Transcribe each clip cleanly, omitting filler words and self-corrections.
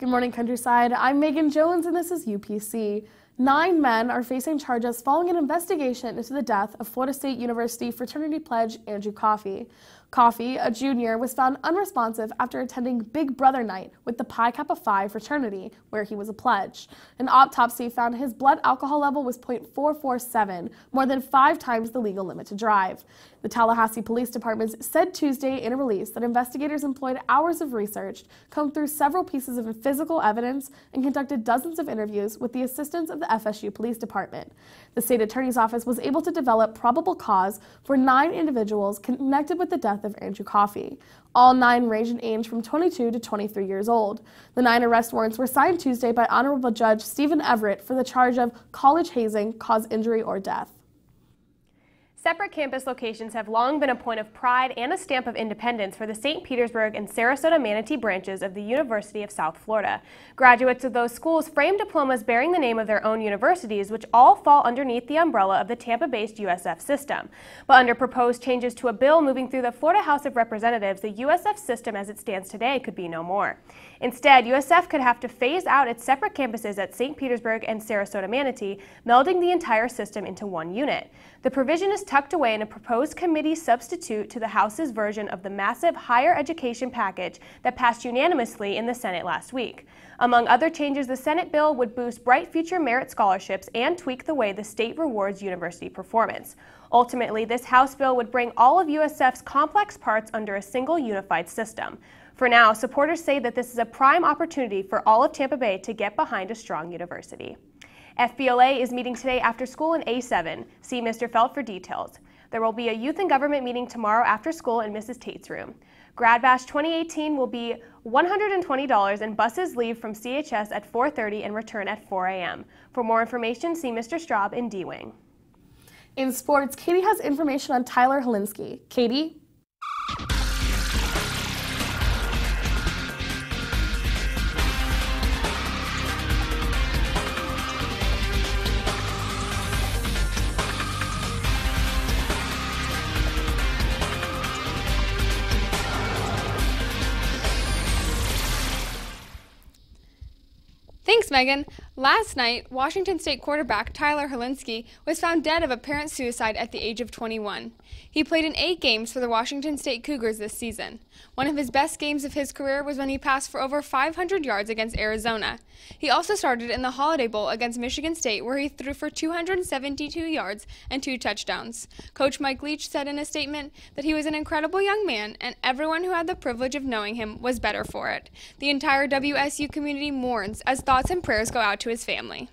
Good morning, Countryside. I'm Megan Jones, and this is UPC. 9 men are facing charges following an investigation into the death of Florida State University fraternity pledge Andrew Coffey. Coffey, a junior, was found unresponsive after attending Big Brother Night with the Pi Kappa Phi fraternity, where he was a pledge. An autopsy found his blood alcohol level was .447, more than 5 times the legal limit to drive. The Tallahassee Police Department said Tuesday in a release that investigators employed hours of research, combed through several pieces of physical evidence, and conducted dozens of interviews with the assistance of the FSU Police Department. The state attorney's office was able to develop probable cause for 9 individuals connected with the death of Andrew Coffey. All 9 range in age from 22 to 23 years old. The 9 arrest warrants were signed Tuesday by Honorable Judge Stephen Everett for the charge of college hazing, cause injury, or death. Separate campus locations have long been a point of pride and a stamp of independence for the St. Petersburg and Sarasota Manatee branches of the University of South Florida. Graduates of those schools frame diplomas bearing the name of their own universities, which all fall underneath the umbrella of the Tampa-based USF system. But under proposed changes to a bill moving through the Florida House of Representatives, the USF system as it stands today could be no more. Instead, USF could have to phase out its separate campuses at St. Petersburg and Sarasota Manatee, melding the entire system into one unit. The provision is tucked away in a proposed committee substitute to the House's version of the massive higher education package that passed unanimously in the Senate last week. Among other changes, the Senate bill would boost Bright Future Merit scholarships and tweak the way the state rewards university performance. Ultimately, this House bill would bring all of USF's complex parts under a single unified system. For now, supporters say that this is a prime opportunity for all of Tampa Bay to get behind a strong university. FBLA is meeting today after school in A7. See Mr. Felt for details. There will be a youth and government meeting tomorrow after school in Mrs. Tate's room. Grad Bash 2018 will be $120 and buses leave from CHS at 4:30 and return at 4 a.m. For more information, see Mr. Straub in D-Wing. In sports, Katie has information on Tyler Helinski. Katie? Thanks, Megan. Last night, Washington State quarterback Tyler Helinski was found dead of apparent suicide at the age of 21. He played in 8 games for the Washington State Cougars this season. One of his best games of his career was when he passed for over 500 yards against Arizona. He also started in the Holiday Bowl against Michigan State, where he threw for 272 yards and 2 touchdowns. Coach Mike Leach said in a statement that he was an incredible young man, and everyone who had the privilege of knowing him was better for it. The entire WSU community mourns as thoughts and prayers go out to his family.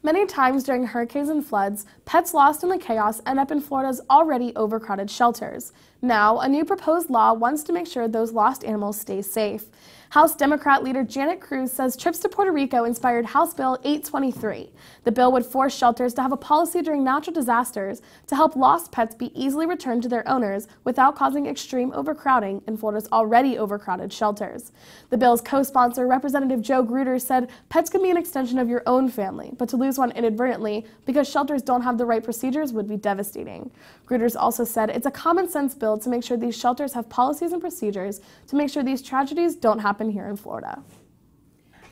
Many times during hurricanes and floods, pets lost in the chaos end up in Florida's already overcrowded shelters. Now, a new proposed law wants to make sure those lost animals stay safe. House Democrat leader Janet Cruz says trips to Puerto Rico inspired House Bill 823. The bill would force shelters to have a policy during natural disasters to help lost pets be easily returned to their owners without causing extreme overcrowding in Florida's already overcrowded shelters. The bill's co-sponsor, Representative Joe Gruder, said pets can be an extension of your own family, but to lose one inadvertently because shelters don't have the right procedures would be devastating. Gruder also said it's a common sense bill to make sure these shelters have policies and procedures to make sure these tragedies don't happen here in Florida.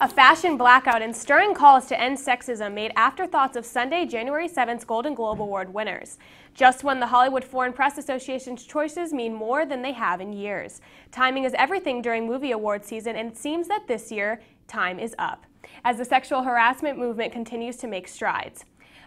A fashion blackout and stirring calls to end sexism made afterthoughts of Sunday, January 7th's Golden Globe Award winners. Just when the Hollywood Foreign Press Association's choices mean more than they have in years. Timing is everything during movie award season, and it seems that this year, time is up, as the sexual harassment movement continues to make strides.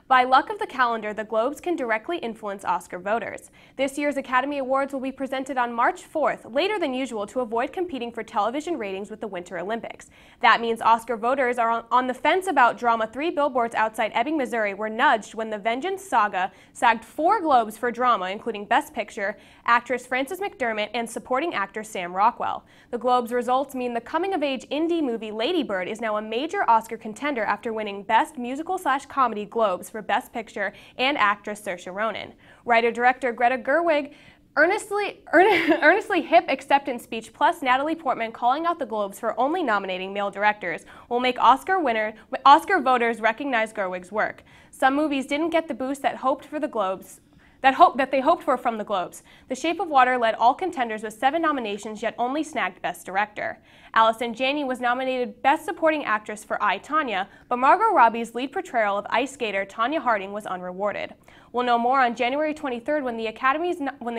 By luck of the calendar, the Globes can directly influence Oscar voters. This year's Academy Awards will be presented on March 4th, later than usual, to avoid competing for television ratings with the Winter Olympics. That means Oscar voters are on the fence about drama. 3 billboards outside Ebbing, Missouri were nudged when The Vengeance Saga sagged 4 Globes for drama, including Best Picture, actress Frances McDermott, and supporting actor Sam Rockwell. The Globes' results mean the coming-of-age indie movie Lady Bird is now a major Oscar contender after winning Best Musical/Comedy Globes for Best Picture and actress Saoirse Ronan. Writer-director Greta Gerwig earnestly hip acceptance speech, plus Natalie Portman calling out the Globes for only nominating male directors, will make Oscar voters recognize Gerwig's work. Some movies didn't get the boost that hoped for the Globes. that they hoped for from the Globes. The Shape of Water led all contenders with 7 nominations, yet only snagged Best Director. Allison Janney was nominated Best Supporting Actress for I, Tonya, but Margot Robbie's lead portrayal of ice skater Tonya Harding was unrewarded. We'll know more on January 23rd when the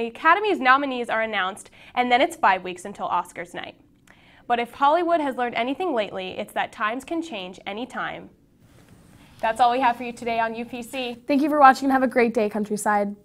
Academy's nominees are announced, and then it's 5 weeks until Oscars night. But if Hollywood has learned anything lately, it's that times can change anytime. That's all we have for you today on UPC. Thank you for watching and have a great day, Countryside.